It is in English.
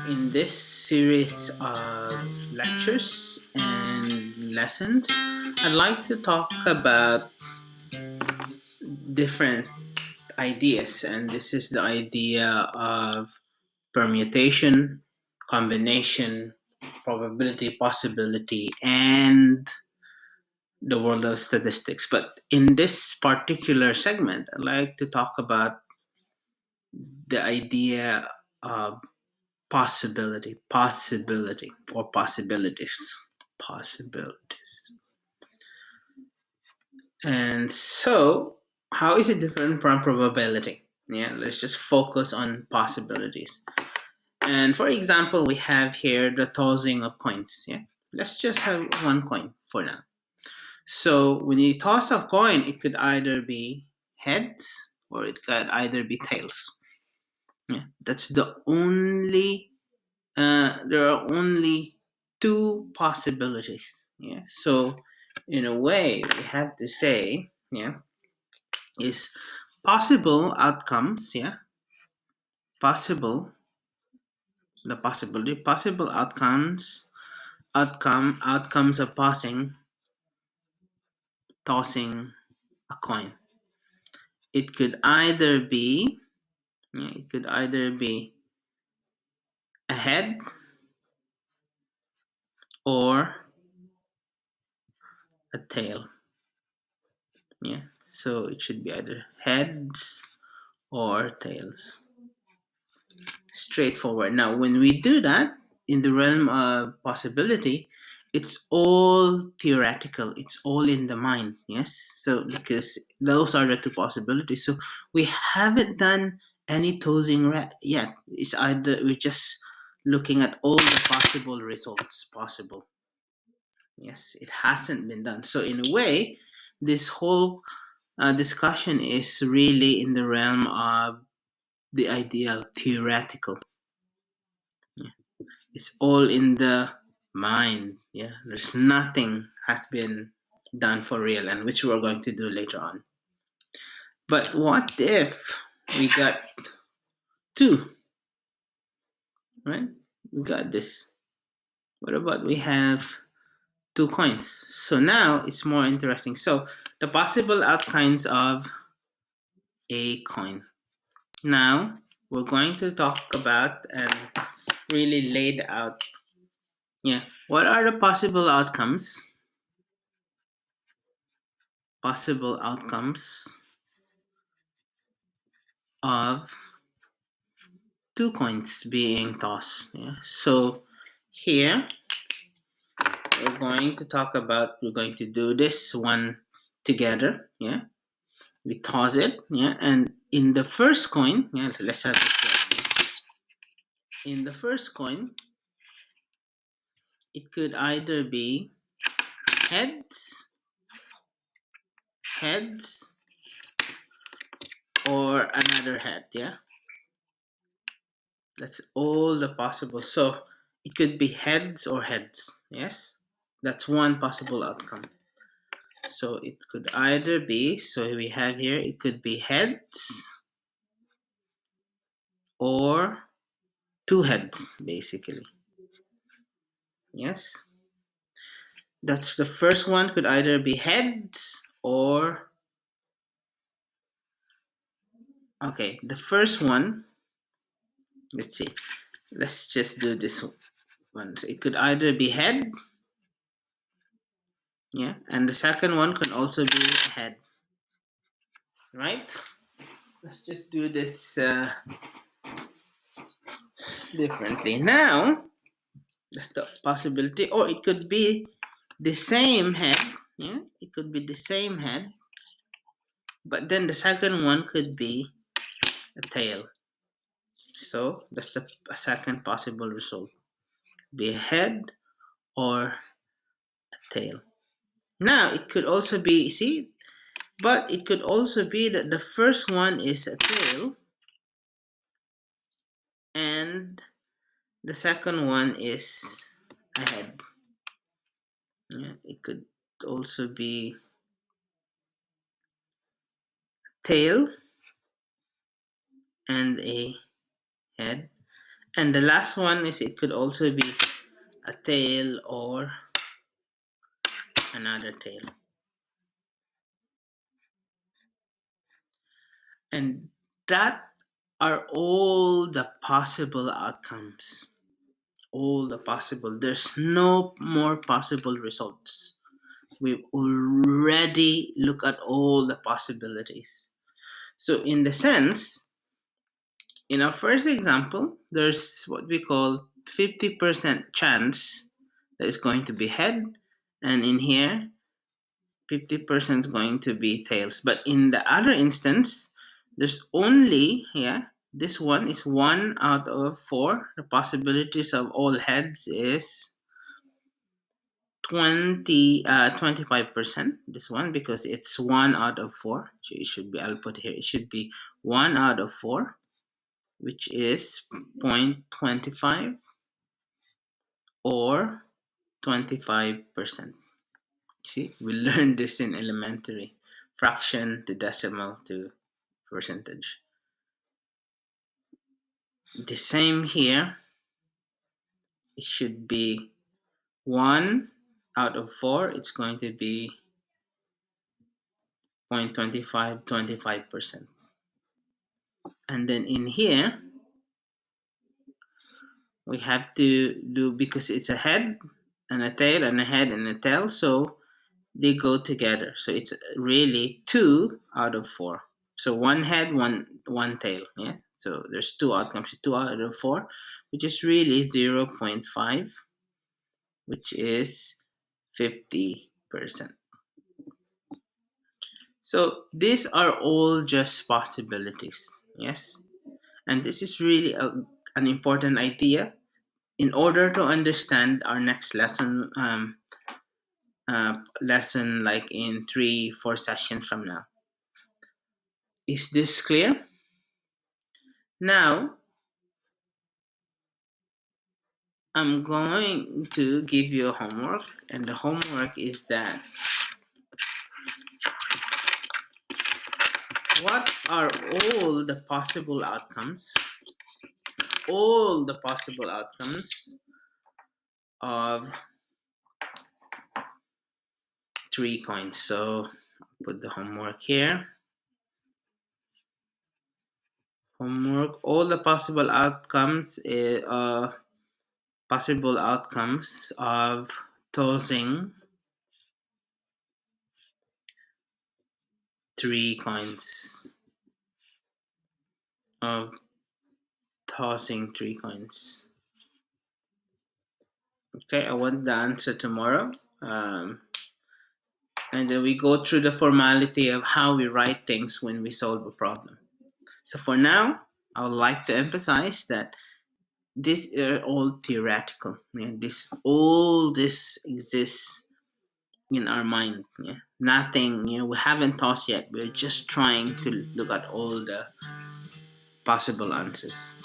In this series of lectures and lessons, I'd like to talk about different ideas, and this is the idea of permutation, combination, probability, possibility, and the world of statistics. But in this particular segment, I'd like to talk about the idea of possibility, or possibilities. And so, how is it different from probability? Yeah, let's just focus on possibilities. And for example, we have here the tossing of coins. Yeah, let's just have one coin for now. So when you toss a coin, it could either be heads or it could either be tails. Yeah, that's the only. There are only two possibilities. Yeah, so in a way, we have to say, yeah, is possible outcomes. Yeah, possible the possibility possible outcomes of tossing a coin. It could either be a head or a tail. Yeah, so it should be either heads or tails. Straightforward. Now, when we do that in the realm of possibility, it's all theoretical. It's all in the mind. Yes. So because those are the two possibilities. So we haven't done any tossing yet. It's either we're just looking at all the possible results possible. Yes, it hasn't been done. So in a way, this whole discussion is really in the realm of the ideal theoretical. It's all in the mind. Yeah, there's nothing has been done for real, and which we're going to do later on. But what if we got two, right? We got this. What about we have two coins? So now it's more interesting. So the possible outcomes of a coin. Now we're going to talk about and really laid out. Yeah, what are the possible outcomes? Possible outcomes of two coins being tossed. Yeah. So here we're going to do this one together. Yeah. We toss it. Yeah. And in the first coin, yeah, let's have this one. In the first coin, it could either be heads, heads, or another head. Yeah. That's all the possible. So it could be heads or heads. Yes. That's one possible outcome. So it could either be, so we have here, it could be heads or two heads, basically. Yes. That's the first one, could either be heads or, okay, the first one, let's see, let's just do this one. So it could either be head, yeah, and the second one could also be head, right? Let's just do this differently. Now, that's the possibility, or it could be the same head. Yeah, it could be the same head, but then the second one could be a tail. So that's the a second possible result: be a head or a tail. Now it could also be, see, but it could also be that the first one is a tail and the second one is a head. Yeah, it could also be tail and a head. And the last one is it could also be a tail or another tail. And that are all the possible outcomes. All the possible. There's no more possible results. We've already looked at all the possibilities. So, in the sense, in our first example, there's what we call 50% chance that it's going to be head, and in here, 50% is going to be tails. But in the other instance, there's only, yeah, this one is 1 out of 4. The possibilities of all heads is 25%, this one, because it's 1 out of 4. So it should be, I'll put here, it should be 1 out of 4, which is 0.25 or 25%. See, we learned this in elementary, fraction to decimal to percentage. The same here, it should be 1 out of 4, it's going to be 0.25, 25%. And then in here, we have to do, because it's a head and a tail and a head and a tail, so they go together. So it's really 2 out of 4. So one head, one tail. Yeah. So there's two outcomes, 2 out of 4, which is really 0.5, which is 50%. So these are all just possibilities. Yes. And this is really an important idea in order to understand our next lesson like in 3 4 sessions from now. Is this clear? Now I'm going to give you a homework, and the homework is that what are all the possible outcomes, all the possible outcomes of 3 coins. So put the homework here. Homework, all the possible outcomes of tossing 3 coins, of tossing 3 coins. Okay, I want the answer tomorrow. And then we go through the formality of how we write things when we solve a problem. So for now, I would like to emphasize that these are all theoretical. Yeah? This exists in our mind. Yeah? Nothing, we haven't tossed yet. We're just trying to look at all the possible answers.